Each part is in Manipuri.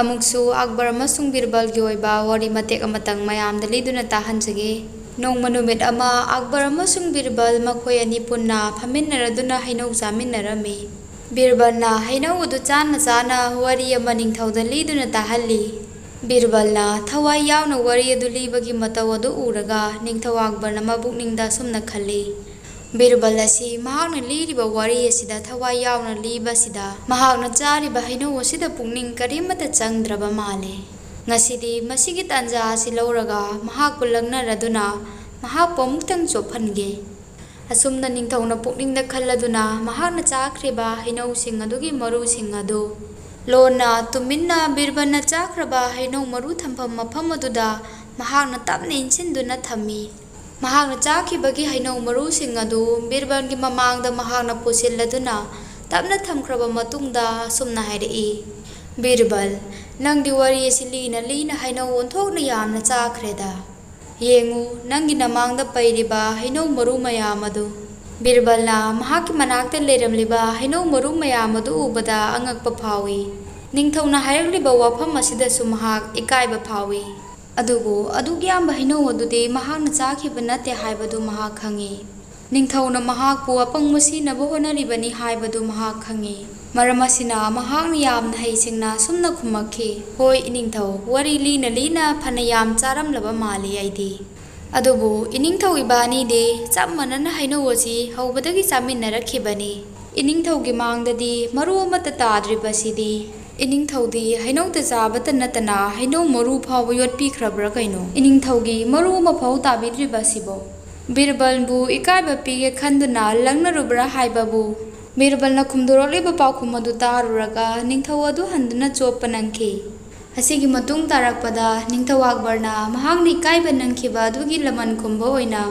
अमुक्सु अकबर अमसुंग बिरबलगी ओइबा वरी मतेक अमतंग मयामदा लिदुना ताहनजगे। नोंमा नुमित अमा अकबर अमसुंग बिरबल मखोय अनी पुन्ना फमिन्नरदुना हैनौ चामिन्नरमी। बिरबलना हैनौ अदु चाना चाना वरी अमा निंगथौदा लिदुना ताहल्ली। बिरबलना थवाई यावना वरी अदु लिबगी मतौ अदु उरगा निंगथौ अकबरना मबुकनिंगदा सुमना खल्ली। बिरबल असी महाकना लिरिबा वरी असिदा थवाई यावना लिबसिदा महाकना चारिबा हैनौ असिदा पुकनिंग करिमता चंगद्रबा माले। ngasidi masigi tanja asi lawraga mahakpu langnarraduna mahakpu amuktang chophange. Asumna ningthौना pukningda khalladuna mahakna chakriba hainausing adugi marusing adu lona tuminna birbalna chakraba hainau maru thampham mafam aduda mahakna tapna insinduna thammi. Mahakna chakhibagi hainau marusing adu birbalgi mamangda mahakna pusilladuna tapna thamkraba matungda sumna hairei. Birbal नंगदी वरी असी लीना लीना हैनौ ओंथोकना यामना चाख्रेदा येंगु नंगी नमांगदा पैरिबा हैनौ मरु मयाम अदु। बिरबलना महाकि मनाक्ता लेरमलिबा हैनौ मरु मयाम अदु उबदा अंगकपा फावी। निंगथौना हायरलिबा वाफम असिदसु महाक इकायबा फावी। अदुबु अदुग्याम हैनौ अदुदि महाकना चाखिबा नते हायबदु महाक खंगी। निंगथौना महाकपु अपंगमुसिनबा होनरिबनि हायबदु महाक खंगी। मरमसिना महाकना यामना हैसिंगना सुमना खुमखी होय इनिंगथौ वरी लीना लीना फना याम चारमलबा माले आइदि। अदुबु इनिंगथौ इबानी दे चप मनना हैनौ असि हौबदगी चामिन्नरखिबनि। इनिंगथौगी मांगददि मरु अमता ताद्रिबसिदि इनिंगथौदि हैनौदा चाबता नतना हैनौ मरु फाव योटपिख्रब्रा कैनो इनिंगथौगी मरु अमा फाव ताबिद्रिबसिबो। बिरबलबु इकायबा पिगे खंदुना लंगनरुब्रा हायबाबु बिरबलना खुमदोरलिबा पाउखुम अदु तारुरगा निंगथौ अदु हंदुना चोपा नंखी। असिगी मतुंग तारकपदा निंगथौ अकबरना महाकना इकायबा नंखिबा अदुगी लमन खुमबा ओइना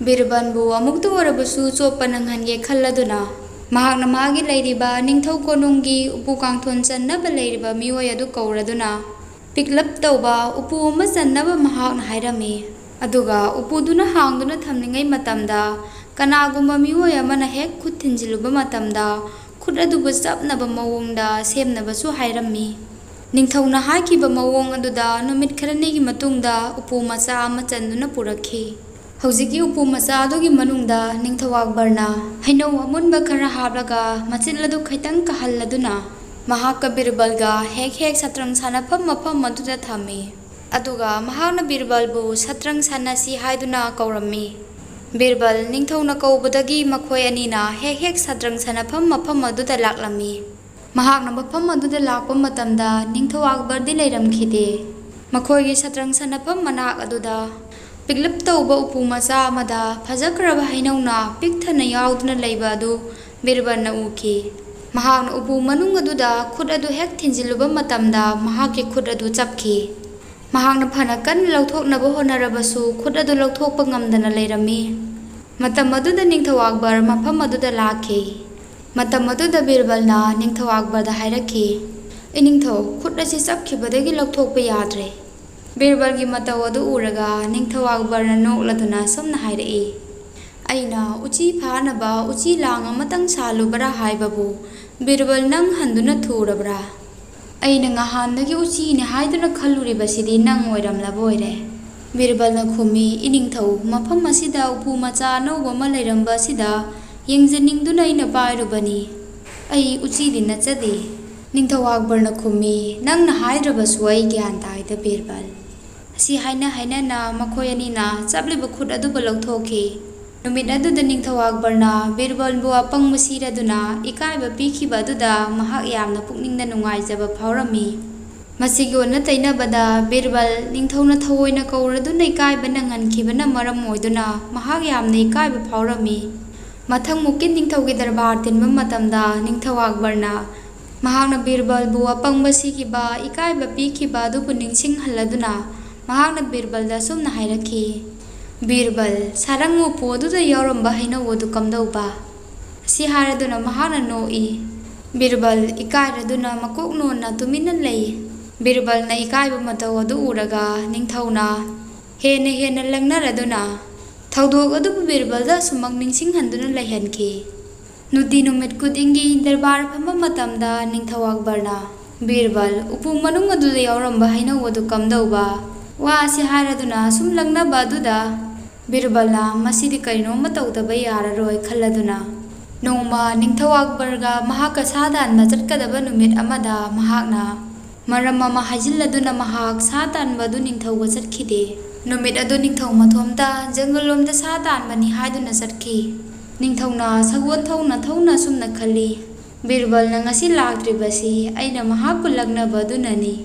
बिरबलबु अमुक्तु ओरबसु चोपा नंहनगे खल्लदुना महाकना मागी लैरिबा निंगथौ कोनुंगी उपु कांथोन चन्नबा लैरिबा मिओय अदु कौरदुना पिकलप तौबा उपु अमा चन्नबा महाकना हायरमी। अदुगा उपुदुना हांगदुना थमनिंगै मतमदा कनागुम्बा मिओय अमना हेक खुद थिंजिलुबा मतमदा खुद अदुबु चपनबा मवोंगदा सेमनबसु हायरम्मी। निंगथौना हायखिबा मवोंग अदुदा नुमित खरनिगी मतुंगदा उपु मचा अमा चंदुना पुरखी। हौजिकी उपु मचा अदुगी मनुंगदा निंगथौ अकबरना हैनौ अमुनबा खरा हाबलगा मचिलदु खैतंग कहल्लदुना महाका बिरबलगा हेक हेक सत्रंग सानाफम मफम मदुदा थम्मी। अदुगा महाकना बिरबलबु सत्रंग सानासी हायदुना कौरम्मी। बिरबल निंगथौना कौबदगी मखोय अनीना हेक हेक सत्रंग सानाफम मफम अदुदा लाक्लम्मी। महाकना मफम अदुदा लाक्पा मतमदा निंगथौ अकबरदि लैरमखिदे। मखोयगी सत्रंग सानाफम मनाक अदुदा पिकलप तौबा उपु मचा अमदा फजखरबा हैनौना पिकथना याउदुना लैबा अदु बिरबलना उखी। महाकना उपु मनुंग अदुदा खुद अदु हेक थिंजिलुबा मतमदा महाकि खुद अदु चपखी। महाकना फना कन लौथोकनबा होनरबसु खुद अदु लौथोकपा ngamdana लैरम्मी। मतम अदुदा निंगथौ अकबर मफम अदुदा लाखी। मतम अदुदा बिरबलना निंगथौ अकबरदा हायरखी इनिंगथौ खुद असी चपखिबदगी लौथोकपा याद्रे। बिरबलगी मतौ अदु उरगा निंगथौ अकबरना नोकलदुना समना हायरई अइना उची फानबा उची लांग अमतंग सालुबरा हायबाबु बिरबल नंग हंदुना थुरबरा अइना ngahannagi uchine haiduna khalluribasidi nang oiramlaba oire। बिरबलना खुमी इनिंगथौ मफम असिदा उपु मचा अनौबा अमा लैरम्बा असिदा येंजनिंगदुना अइना पायरुबनी अइ उचीदि नचदे। निंगथौ अकबरना खुमी नंगना हायद्रबसु अइ ग्यान ताइदा बिरबल असी हायना हायना मखोय अनीना चपलिबा खुद अदुबा लौथोखी। नुमित अदुदा निंगथौ अकबरना बिरबलबु अपंगबा सिरदुना इकायबा पिखिबा अदुदा महाक यामना पुकनिंगदा नुंगाइजबा फावरम्मी। मसिगी ओन्ना तैनबदा बिरबल निंगथौना थवोइना कौरदुना इकायबा नंगहनखिबना मरम ओइदुना महाक यामना इकायबा फावरम्मी। मथंग मुकिन निंगथौगी दरबार तिनबा मतमदा निंगथौ अकबरना महाकना बिरबलबु अपंगबा सिखिबा इकायबा पिखिबा अदुबु निंगसिंगहल्लदुना महाकना बिरबलदा सुमना हायरखी। बिरबल सारंग उपु अदुदा यावरम्बा हैनौ अदु कमदौबा असी हायरदुना महाकना नोई। बिरबल इकायरदुना मकोक नोना तुमिन्ना लई। बिरबलना इकायबा मतौ अदु उरगा निंगथौना हेना हेना लंगनरदुना थौदोक अदुबु बिरबलदा सुमक निंगसिंगहंदुना लैहनखी। नुति नुमित खुदिंगी दरबार फंबा मतमदा निंगथौ अकबरना ꯕꯤꯔꯕꯜ ꯎꯄꯨ ꯃꯅꯨꯡ ꯑꯗꯨꯗ ꯌꯥꯎꯔꯝꯕ ꯍꯩꯅꯧ ꯑꯗꯨ ꯀꯝꯗꯧꯕ ꯋꯥ ꯑꯁꯤ ꯍꯥꯏꯔꯗꯨꯅ ꯁꯨꯝ ꯂꯪꯅꯕ ꯑꯗꯨꯗ ꯕꯤꯔꯕꯜꯅ ꯃꯁꯤꯗꯤ ꯀꯔꯤꯅꯣꯝꯃ ꯇꯧꯗꯕ ꯌꯥꯔꯔꯣꯏ ꯈꯜꯂꯗꯨꯅ ꯅꯣꯡꯃ ꯅꯤꯡꯊꯧ ꯑꯛꯕꯔꯒ ꯃꯍꯥꯛꯀ ꯁꯥ ꯇꯥꯟꯕ ꯆꯠꯀꯗꯕ ꯅꯨꯃꯤꯠ ꯑꯃꯗ ꯃꯍꯥꯛꯅ ꯃꯔꯝ ꯑꯃ ꯍꯥꯏꯖꯤꯜꯂꯗꯨꯅ ꯃꯍꯥꯛ ꯁꯥ ꯇꯥꯟꯕ ꯑꯗꯨ ꯅꯤꯡꯊꯧꯒ ꯆꯠꯈꯤꯗꯦ꯫ ꯅꯨꯃꯤꯠ ꯑꯗꯨ ꯅꯤꯡꯊꯧ ꯃꯊꯣꯝꯇ ꯖꯪꯒꯜꯂꯣꯝꯗ ꯁꯥ ꯇꯥꯟꯕꯅꯤ ꯍꯥꯏꯗꯨꯅ ꯆꯠꯈꯤ꯫ ꯅꯤꯡꯊꯧꯅ ꯁꯒꯣꯜ ꯊꯧꯅ ꯊꯧꯅ ꯁꯨꯝꯅ ꯈꯜꯂꯤ, ꯕꯤꯔꯕꯜꯅ ꯉꯁꯤ ꯂꯥꯛꯇ꯭ꯔꯤꯕꯁꯤ ꯑꯩꯅ ꯃꯍꯥꯛꯄꯨ ꯂꯛꯅꯕ ꯑꯗꯨꯅꯅꯤ꯫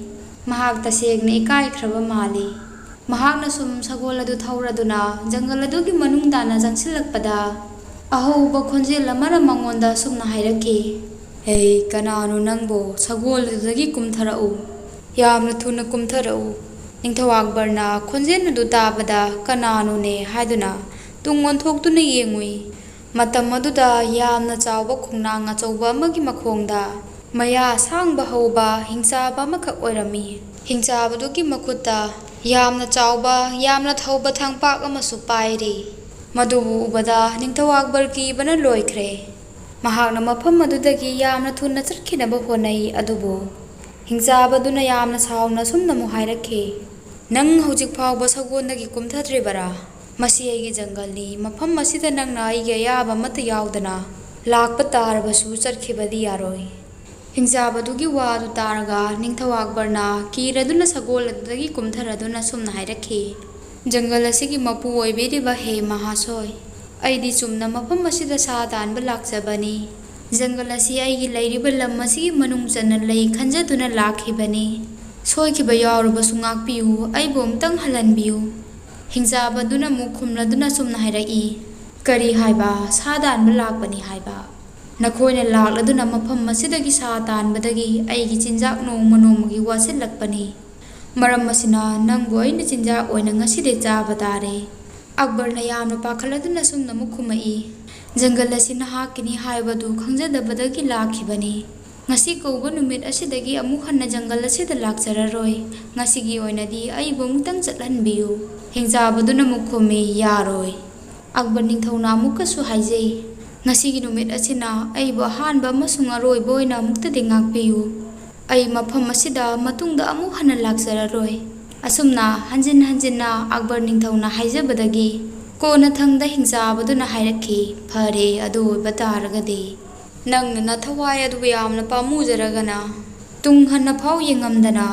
ꯃꯍꯥꯛ ꯇꯁꯦꯡꯅ ꯏꯀꯥꯏꯈ꯭ꯔꯕ ꯃꯥꯜꯂꯤ꯫ ꯃꯍꯥꯛꯅ ꯁꯨꯝ ꯁꯒꯣꯜ ꯑꯗꯨ ꯊꯧꯔꯗꯨꯅ ꯖꯪꯒꯜ ꯑꯗꯨꯒꯤ ꯃꯅꯨꯡ ꯇꯥꯟꯅ ꯆꯪꯁꯤꯜꯂꯛꯄꯗ ꯑꯍꯧꯕ ꯈꯣꯟꯖꯦꯜ ꯑꯃꯅ ꯃꯉꯣꯟꯗ ꯁꯨꯝꯅ ꯍꯥꯏꯔꯛꯈꯤ, "ꯍꯦ, ꯀꯅꯥꯅꯣ ꯅꯪꯕꯣ? ꯁꯒꯣꯜ ꯑꯗꯨꯗꯒꯤ ꯀꯨꯝꯊꯔꯛꯎ, ꯌꯥꯝꯅ ꯊꯨꯅ ꯀꯨꯝꯊꯔꯛꯎ"꯫ ꯅꯤꯡꯊꯧ ꯑꯛꯕꯔꯅ ꯈꯣꯟꯖꯦꯜ ꯑꯗꯨ ꯇꯥꯕꯗ ꯀꯅꯥꯅꯣꯅꯦ ꯍꯥꯏꯗꯨꯅ ꯇꯨꯡ ꯑꯣꯟꯊꯣꯛꯇꯨꯅ ꯌꯦꯡꯉꯨꯏ꯫ ꯃꯇꯝ ꯑꯗꯨꯗ ꯌꯥꯝꯅ ꯆꯥꯎꯕ ꯈꯣꯡꯅꯥꯡ ꯑꯆꯧꯕ ꯑꯃꯒꯤ ꯃꯈꯣꯡꯗ ꯃꯌꯥ ꯑꯁꯥꯡꯕ ꯍꯧꯕ ꯍꯤꯡꯆꯥꯕ ꯑꯃꯈꯛ ꯑꯣꯏꯔꯝꯃꯤ꯫ ꯍꯤꯡꯆꯥꯕꯗꯨꯒꯤ ꯃꯈꯨꯠꯇ ꯌꯥꯝꯅ ꯆꯥꯎꯕ ꯌꯥꯝꯅ ꯊꯧꯕ ꯊꯥꯡꯄꯥꯛ ꯑꯃꯁꯨ ꯄꯥꯏꯔꯤ꯫ ꯃꯗꯨꯕꯨ ꯎꯕꯗ ꯅꯤꯡꯊꯧ ꯑꯛꯕꯔ ꯀꯤꯕꯅ ꯂꯣꯏꯈ꯭ꯔꯦ꯫ ꯃꯍꯥꯛꯅ ꯃꯐꯝ ꯑꯗꯨꯗꯒꯤ ꯌꯥꯝꯅ ꯊꯨꯅ ꯆꯠꯈꯤꯅꯕ ꯍꯣꯠꯅꯩ, ꯑꯗꯨꯕꯨ ꯍꯤꯡꯆꯥꯕꯗꯨꯅ ꯌꯥꯝꯅ ꯁꯥꯎꯅ ꯁꯨꯝꯅꯃꯨꯛ ꯍꯥꯏꯔꯛꯈꯤ, "ꯅꯪ ꯍꯧꯖꯤꯛ ꯐꯥꯎꯕ ꯁꯒꯣꯜꯗꯒꯤ ꯀꯨꯝꯊꯗ꯭ꯔꯤꯕꯔꯥ? ꯃꯁꯤ ꯑꯩꯒꯤ ꯖꯪꯒꯜꯅꯤ꯫ ꯃꯐꯝ ꯑꯁꯤꯗ ꯅꯪꯅ ꯑꯩꯒꯤ ꯑꯌꯥꯕ ꯑꯃꯠꯇ ꯌꯥꯎꯗꯅ ꯂꯥꯛꯄ ꯇꯥꯔꯕꯁꯨ ꯆꯠꯈꯤꯕꯗꯤ ꯌꯥꯔꯣꯏ"꯫ ꯍꯤꯡꯆꯥꯕꯗꯨꯒꯤ ꯋꯥ ꯑꯗꯨ ꯇꯥꯔꯒ ꯅꯤꯡꯊꯧ ꯑꯛꯕꯔꯅ ꯀꯤꯔꯗꯨꯅ ꯁꯒꯣꯜ ꯑꯗꯨꯗꯒꯤ ꯀꯨꯝꯊꯔꯗꯨꯅ ꯁꯨꯝꯅ ꯍꯥꯏꯔꯛꯈꯤ, "ꯖꯪꯒꯜ ꯑꯁꯤꯒꯤ ꯃꯄꯨ ꯑꯣꯏꯕꯤꯔꯤꯕ ꯍꯦ ꯃꯍꯥꯁꯣꯏ, ꯑꯩꯗꯤ ꯆꯨꯝꯅ ꯃꯐꯝ ꯑꯁꯤꯗ ꯁꯥ ꯇꯥꯟꯕ ꯂꯥꯛꯆꯕꯅꯤ꯫ ꯖꯪꯒꯜ ꯑꯁꯤ ꯑꯩꯒꯤ ꯂꯩꯔꯤꯕ ꯂꯝ ꯑꯁꯤꯒꯤ ꯃꯅꯨꯡ ꯆꯟꯅ ꯂꯩ ꯈꯟꯖꯗꯨꯅ ꯂꯥꯛꯈꯤꯕꯅꯤ꯫ ꯁꯣꯏꯈꯤꯕ ꯌꯥꯎꯔꯕꯁꯨ ꯉꯥꯛꯄꯤꯌꯨ, ꯑꯩꯕꯨ ꯑꯃꯨꯛꯇꯪ ꯍꯜꯍꯟꯕꯤꯌꯨ"꯫ ꯍꯤꯡꯆꯥꯕꯗꯨꯅ ꯑꯃꯨꯛ ꯈꯨꯝꯂꯗꯨꯅ ꯁꯨꯝꯅ ꯍꯥꯏꯔꯛꯏ, "ꯀꯔꯤ ꯍꯥꯏꯕ? ꯁꯥ ꯇꯥꯟꯕ ꯂꯥꯛꯄꯅꯤ ꯍꯥꯏꯕ? ꯅꯈꯣꯏꯅ ꯂꯥꯛꯂꯗꯨꯅ ꯃꯐꯝ ꯑꯁꯤꯗꯒꯤ ꯁꯥ ꯇꯥꯟꯕꯗꯒꯤ ꯑꯩꯒꯤ ꯆꯤꯟꯖꯥꯛ ꯅꯣꯡꯃ ꯅꯣꯡꯃꯒꯤ ꯋꯥꯠꯁꯤꯜꯂꯛꯄꯅꯤ꯫ ꯃꯔꯝ ꯑꯁꯤꯅ ꯅꯪꯕꯨ ꯑꯩꯅ ꯆꯤꯟꯖꯥꯛ ꯑꯣꯏꯅ ꯉꯁꯤꯗꯩ ꯆꯥꯕ ꯇꯥꯔꯦ"꯫ ꯑꯛꯕꯔꯅ ꯌꯥꯝꯅ ꯄꯥꯈꯠꯂꯗꯨꯅ ꯁꯨꯝꯅꯃꯨꯛ ꯈꯨꯝꯃꯛꯏ, "ꯖꯪꯒꯜ ꯑꯁꯤ ꯅꯍꯥꯛꯀꯤꯅꯤ ꯍꯥꯏꯕꯗꯨ ꯈꯪꯖꯗꯕꯗꯒꯤ ꯂꯥꯛꯈꯤꯕꯅꯤ꯫ ꯉꯁꯤ ꯀꯧꯕ ꯅꯨꯃꯤꯠ ꯑꯁꯤꯗꯒꯤ ꯑꯃꯨꯛ ꯍꯟꯅ ꯖꯪꯒꯜ ꯑꯁꯤꯗ ꯂꯥꯛꯆꯔꯔꯣꯏ꯫ ꯉꯁꯤꯒꯤ ꯑꯣꯏꯅꯗꯤ ꯑꯩꯕꯨ ꯑꯃꯨꯛꯇꯪ ꯆꯠꯍꯟꯕꯤꯌꯨ"꯫ ꯍꯤꯡꯆꯥꯕꯗꯨꯅ ꯑꯃꯨꯛ ꯈꯨꯝꯃꯤ, "ꯌꯥꯔꯣꯏ"꯫ ꯑꯛꯕꯔ ꯅꯤꯡꯊꯧꯅ ꯑꯃꯨꯛꯀꯁꯨ ꯍꯥꯏꯖꯩ, "ꯉꯁꯤꯒꯤ ꯅꯨꯃꯤꯠ ꯑꯁꯤꯅ ꯑꯩꯕꯨ ꯑꯍꯥꯟꯕ ꯑꯃꯁꯨꯡ ꯑꯔꯣꯏꯕ ꯑꯣꯏꯅ ꯑꯃꯨꯛꯇꯗꯤ ꯉꯥꯛꯄꯤꯌꯨ꯫ ꯑꯩ ꯃꯐꯝ ꯑꯁꯤꯗ ꯃꯇꯨꯡꯗ ꯑꯃꯨꯛ ꯍꯟꯅ ꯂꯥꯛꯆꯔꯔꯣꯏ"꯫ ꯑꯁꯨꯝꯅ ꯍꯟꯖꯤꯟ ꯍꯟꯖꯤꯟꯅ ꯑꯛꯕꯔ ꯅꯤꯡꯊꯧꯅ ꯍꯥꯏꯖꯕꯗꯒꯤ ꯀꯣꯟꯅꯊꯪꯗ ꯍꯤꯡꯆꯥꯕꯗꯨꯅ ꯍꯥꯏꯔꯛꯈꯤ, "ꯐꯔꯦ, ꯑꯗꯨ ꯑꯣꯏꯕ ꯇꯥꯔꯒꯗꯤ ꯅꯪꯅ ꯅꯊꯋꯥꯏ ꯑꯗꯨꯕꯨ ꯌꯥꯝꯅ ꯄꯥꯝꯃꯨꯖꯔꯒꯅ ꯇꯨꯡ ꯍꯟꯅꯐꯥꯎ ꯌꯦꯡꯉꯝꯗꯅ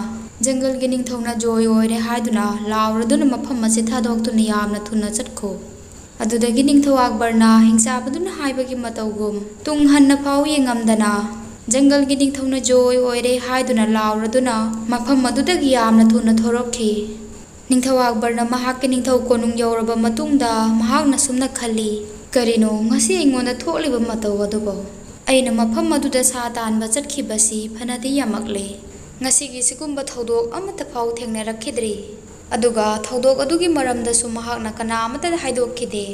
ꯖꯪꯒꯜꯒꯤ ꯅꯤꯡꯊꯧꯅ ꯖꯣꯏ ꯑꯣꯏꯔꯦ ꯍꯥꯏꯗꯨꯅ ꯂꯥꯎꯔꯗꯨꯅ ꯃꯐꯝ ꯑꯁꯤ ꯊꯥꯗꯣꯛꯇꯨꯅ ꯌꯥꯝꯅ ꯊꯨꯅ ꯆꯠꯈꯣ"꯫ ꯑꯗꯨꯗꯒꯤ ꯅꯤꯡꯊꯧ ꯑꯛꯕꯔꯅ ꯍꯤꯡꯆꯥꯕꯗꯨꯅ ꯍꯥꯏꯕꯒꯤ ꯃꯇꯧꯒꯨꯝ ꯇꯨꯡ ꯍꯟꯅꯐꯥꯎ ꯌꯦꯡꯉꯝꯗꯅ ꯖꯪꯒꯜꯒꯤ ꯅꯤꯡꯊꯧꯅ ꯖꯣꯏ ꯑꯣꯏꯔꯦ ꯍꯥꯏꯗꯨꯅ ꯂꯥꯎꯔꯗꯨꯅ ꯃꯐꯝ ꯑꯗꯨꯗꯒꯤ ꯌꯥꯝꯅ ꯊꯨꯅ ꯊꯣꯔꯛꯈꯤ꯫ ꯅꯤꯡꯊꯧ ꯑꯛꯕꯔꯅ ꯃꯍꯥꯛꯀꯤ ꯅꯤꯡꯊꯧ ꯀꯣꯅꯨꯡ ꯌꯧꯔꯕ ꯃꯇꯨꯡꯗ ꯃꯍꯥꯛꯅ ꯁꯨꯝꯅ ꯈꯜꯂꯤ, "ꯀꯔꯤꯅꯣ ꯉꯁꯤ ꯑꯩꯉꯣꯟꯗ ꯊꯣꯛꯂꯤꯕ ꯃꯇꯧ ꯑꯗꯨꯕꯨ? ꯑꯩꯅ ꯃꯐꯝ ꯑꯗꯨꯗ ꯁꯥ ꯇꯥꯟꯕ ꯆꯠꯈꯤꯕꯁꯤ ꯐꯅꯗꯤ ꯌꯥꯝꯃꯛꯂꯦ꯫ ꯉꯁꯤꯒꯤ ꯁꯤꯒꯨꯝꯕ ꯊꯧꯗꯣꯛ ꯑꯃꯠꯇ ꯐꯥꯎ ꯊꯦꯡꯅꯔꯛꯈꯤꯗ꯭ꯔꯤ꯫ ꯑꯗꯨꯒ ꯊꯧꯗꯣꯛ ꯑꯗꯨꯒꯤ ꯃꯔꯝꯗꯁꯨ ꯃꯍꯥꯛꯅ ꯀꯅꯥ ꯑꯃꯠꯇꯗ ꯍꯥꯏꯗꯣꯛꯈꯤꯗꯦ꯫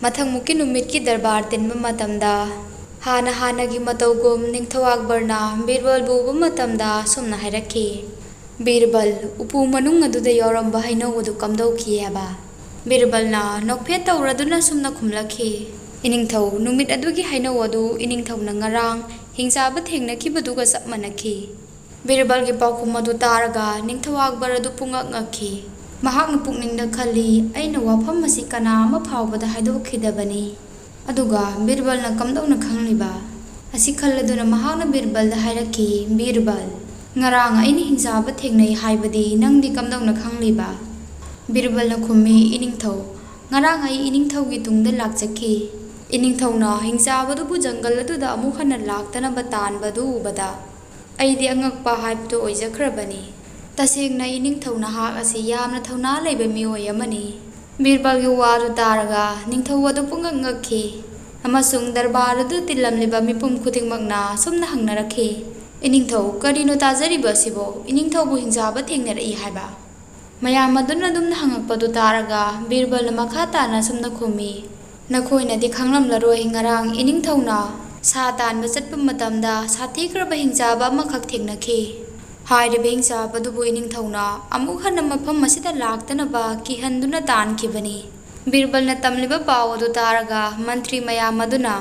ꯃꯊꯪꯃꯨꯛꯀꯤ ꯅꯨꯃꯤꯠꯀꯤ ꯗꯔꯕꯥꯔ ꯇꯤꯟꯕ ꯃꯇꯝꯗ ꯍꯥꯟꯅꯒꯤ ꯃꯇꯧꯒꯨꯝ ꯅꯤꯡꯊꯧ ꯑꯛꯕꯔꯅ ꯕꯤꯔꯕꯜꯕꯨ ꯎꯕ ꯃꯇꯝꯗ ꯁꯨꯝꯅ ꯍꯥꯏꯔꯛꯈꯤ, "ꯕꯤꯔꯕꯜ, ꯎꯄꯨ ꯃꯅꯨꯡ ꯑꯗꯨꯗ ꯌꯥꯎꯔꯝꯕ ꯍꯩꯅꯧ ꯑꯗꯨ ꯀꯝꯗꯧꯈꯤ ꯍꯥꯏꯕ"꯫ ꯕꯤꯔꯕꯜꯅ ꯅꯣꯛꯐꯦꯠ ꯇꯧꯔꯗꯨꯅ ꯁꯨꯝꯅ ꯈꯨꯝꯂꯛꯈꯤ, "ꯏꯅꯤꯡꯊꯧ, ꯅꯨꯃꯤꯠ ꯑꯗꯨꯒꯤ ꯍꯩꯅꯧ ꯑꯗꯨ ꯏꯅꯤꯡꯊꯧꯅ ꯉꯔꯥꯡ ꯍꯤꯡꯆꯥꯕ ꯊꯦꯡꯅꯈꯤꯕꯗꯨꯒ ꯆꯞ ꯃꯥꯟꯅꯈꯤ"꯫ ꯕꯤꯔꯕꯜꯒꯤ ꯄꯥꯎꯈꯨꯝ ꯑꯗꯨ ꯇꯥꯔꯒ ꯅꯤꯡꯊꯧ ꯑꯛꯕꯔ ꯑꯗꯨ ꯄꯨꯡꯉꯛ ꯉꯛꯈꯤ꯫ ꯃꯍꯥꯛꯅ ꯄꯨꯛꯅꯤꯡꯗ ꯈꯜꯂꯤ, "ꯑꯩꯅ ꯋꯥꯐꯝ ꯑꯁꯤ ꯀꯅꯥ ꯑꯃ ꯐꯥꯎꯕꯗ ꯍꯥꯏꯗꯣꯛꯈꯤꯗꯕꯅꯤ꯫ ꯑꯗꯨꯒ ꯕꯤꯔꯕꯜꯅ ꯀꯝꯗꯧꯅ ꯈꯪꯂꯤꯕ"꯫ ꯑꯁꯤ ꯈꯜꯂꯗꯨꯅ ꯃꯍꯥꯛꯅ ꯕꯤꯔꯕꯜꯗ ꯍꯥꯏꯔꯛꯈꯤ, "ꯕꯤꯔꯕꯜ, ꯉꯔꯥꯡ ꯑꯩꯅ ꯍꯤꯡꯆꯥꯕ ꯊꯦꯡꯅꯩ ꯍꯥꯏꯕꯗꯤ ꯅꯪꯗꯤ ꯀꯝꯗꯧꯅ ꯈꯪꯂꯤꯕ"꯫ ꯕꯤꯔꯕꯜꯅ ꯈꯨꯝꯃꯤ, "ꯏꯅꯤꯡꯊꯧ, ꯉꯔꯥꯡ ꯑꯩ ꯏꯅꯤꯡꯊꯧꯒꯤ ꯇꯨꯡꯗ ꯂꯥꯛꯆꯈꯤ꯫ ꯏꯅꯤꯡꯊꯧꯅ ꯍꯤꯡꯆꯥꯕꯗꯨꯕꯨ ꯖꯪꯒꯜ ꯑꯗꯨꯗ ꯑꯃꯨꯛ ꯍꯟꯅ ꯂꯥꯛꯇꯅꯕ ꯇꯥꯟꯕꯗꯨ ꯎꯕꯗ ꯑꯩꯗꯤ ꯑꯉꯛꯄ ꯍꯥꯏꯕꯗꯨ ꯑꯣꯏꯖꯈ꯭ꯔꯕꯅꯤ꯫ ꯇꯁꯦꯡꯅ ꯏꯅꯤꯡꯊꯧ ꯅꯍꯥꯛ ꯑꯁꯤ ꯌꯥꯝꯅ ꯊꯧꯅꯥ ꯂꯩꯕ ꯃꯤꯑꯣꯏ ꯑꯃꯅꯤ"꯫ ꯕꯤꯔꯕꯜꯒꯤ ꯋꯥꯗꯨ ꯇꯥꯔꯒ ꯅꯤꯡꯊꯧ ꯑꯗꯨ ꯄꯨꯡꯉꯛ ꯉꯛꯈꯤ ꯑꯃꯁꯨꯡ ꯗꯔꯕꯥꯔ ꯑꯗꯨ ꯇꯤꯜꯂꯝꯂꯤꯕ ꯃꯤꯄꯨꯝ ꯈꯨꯗꯤꯡꯃꯛꯅ ꯁꯨꯝꯅ ꯍꯪꯅꯔꯛꯈꯤ, "ꯏꯅꯤꯡꯊꯧ, ꯀꯔꯤꯅꯣ ꯇꯥꯖꯔꯤꯕ ꯑꯁꯤꯕꯨ? ꯏꯅꯤꯡꯊꯧꯕꯨ ꯍꯤꯡꯆꯥꯕ ꯊꯦꯡꯅꯔꯛꯏ ꯍꯥꯏꯕ"꯫ ꯃꯌꯥꯝ ꯑꯗꯨꯅ ꯑꯗꯨꯝꯅ ꯍꯪꯉꯛꯄꯗꯨ ꯇꯥꯔꯒ ꯕꯤꯔꯕꯜꯅ ꯃꯈꯥ ꯇꯥꯅ ꯁꯨꯝꯅ ꯈꯨꯝꯃꯤ, "ꯅꯈꯣꯏꯅꯗꯤ ꯈꯪꯂꯝꯂꯔꯣꯏ, ꯉꯔꯥꯡ ꯏꯅꯤꯡꯊꯧꯅ ꯁꯥ ꯇꯥꯟꯕ ꯆꯠꯄ ꯃꯇꯝꯗ ꯁꯥꯊꯤꯈ꯭ꯔꯕ ꯍꯤꯡꯆꯥꯕ ꯑꯃꯈꯛ ꯊꯦꯡꯅꯈꯤ꯫ ꯍꯥꯏꯔꯤꯕ ꯍꯤꯡꯆꯥꯕꯗꯨꯕꯨ ꯏꯅꯤꯡꯊꯧꯅ ꯑꯃꯨꯛ ꯍꯟꯅ ꯃꯐꯝ ꯑꯁꯤꯗ ꯂꯥꯛꯇꯅꯕ ꯀꯤꯍꯟꯗꯨꯅ ꯇꯥꯟꯈꯤꯕꯅꯤ"꯫ ꯕꯤꯔꯕꯜꯅ ꯇꯝꯂꯤꯕ ꯄꯥꯎ ꯑꯗꯨ ꯇꯥꯔꯒ ꯃꯟꯇ꯭ꯔꯤ ꯃꯌꯥꯝ ꯑꯗꯨꯅ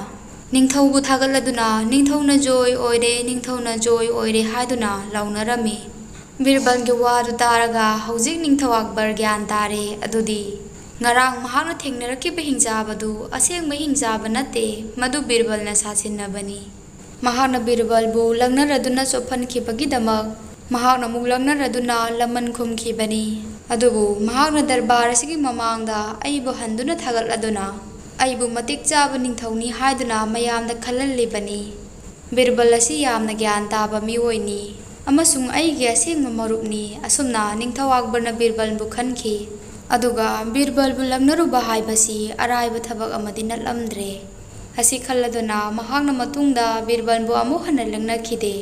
ꯅꯤꯡꯊꯧꯕꯨ ꯊꯥꯒꯠꯂꯗꯨꯅ ꯅꯤꯡꯊꯧꯅ ꯖꯣꯏ ꯑꯣꯏꯔꯦ ꯅꯤꯡꯊꯧꯅ ꯖꯣꯏ ꯑꯣꯏꯔꯦ ꯍꯥꯏꯗꯨꯅ ꯂꯥꯎꯅꯔꯝꯃꯤ꯫ ꯕꯤꯔꯕꯜꯒꯤ ꯋꯥꯗꯨ ꯇꯥꯔꯒ ꯍꯧꯖꯤꯛ ꯅꯤꯡꯊꯧ ꯑꯛꯕꯔ ꯒ꯭ꯌꯥꯟ ꯇꯥꯔꯦ ꯑꯗꯨꯗꯤ ꯉꯔꯥꯡ ꯃꯍꯥꯛꯅ ꯊꯦꯡꯅꯔꯛꯈꯤꯕ ꯍꯤꯡꯆꯥꯕꯗꯨ ꯑꯁꯦꯡꯕ ꯍꯤꯡꯆꯥꯕ ꯅꯠꯇꯦ, ꯃꯗꯨ ꯕꯤꯔꯕꯜꯅ ꯁꯥꯁꯤꯟꯅꯕꯅꯤ꯫ ꯃꯍꯥꯛꯅ ꯕꯤꯔꯕꯜꯕꯨ ꯂꯛꯅꯔꯗꯨꯅ ꯆꯣꯞꯍꯟꯈꯤꯕꯒꯤꯗꯃꯛ ꯃꯍꯥꯛꯅ ꯑꯃꯨꯛ ꯂꯛꯅꯔꯗꯨꯅ ꯂꯃꯟ ꯈꯨꯝꯈꯤꯕꯅꯤ꯫ ꯑꯗꯨꯕꯨ ꯃꯍꯥꯛꯅ ꯗꯔꯕꯥꯔ ꯑꯁꯤꯒꯤ ꯃꯃꯥꯡꯗ ꯑꯩꯕꯨ ꯍꯟꯗꯨꯅ ꯊꯥꯒꯠꯂꯗꯨꯅ ꯑꯩꯕꯨ ꯃꯇꯤꯛ ꯆꯥꯕ ꯅꯤꯡꯊꯧꯅꯤ ꯍꯥꯏꯗꯨꯅ ꯃꯌꯥꯝꯗ ꯈꯜꯍꯜꯂꯤꯕꯅꯤ꯫ ꯕꯤꯔꯕꯜ ꯑꯁꯤ ꯌꯥꯝꯅ ꯒ꯭ꯌꯥꯟ ꯇꯥꯕ ꯃꯤꯑꯣꯏꯅꯤ ꯑꯃꯁꯨꯡ ꯑꯩꯒꯤ ꯑꯁꯦꯡꯕ ꯃꯔꯨꯞꯅꯤ꯫ ꯑꯁꯨꯝꯅ ꯅꯤꯡꯊꯧ ꯑꯛꯕꯔꯅ ꯕꯤꯔꯕꯜꯕꯨ ꯈꯟꯈꯤ꯫ ꯑꯗꯨꯒ ꯕꯤꯔꯕꯜꯕꯨ ꯂꯛꯅꯔꯨꯕ ꯍꯥꯏꯕꯁꯤ ꯑꯔꯥꯏꯕ ꯊꯕꯛ ꯑꯃꯗꯤ ꯅꯠꯂꯝꯗ꯭ꯔꯦ꯫ ꯑꯁꯤ ꯈꯜꯂꯗꯨꯅ ꯃꯍꯥꯛꯅ ꯃꯇꯨꯡꯗ ꯕꯤꯔꯕꯜꯕꯨ ꯑꯃꯨꯛ ꯍꯟꯅ ꯂꯛꯅꯈꯤꯗꯦ꯫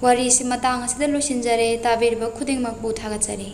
ꯋꯥꯔꯤꯁꯤ ꯃꯇꯥꯡ ꯑꯁꯤꯗ ꯂꯣꯏꯁꯤꯟꯖꯔꯦ꯫ ꯇꯥꯕꯤꯔꯤꯕ ꯈꯨꯗꯤꯡꯃꯛꯄꯨ ꯊꯥꯒꯠꯆꯔꯤ꯫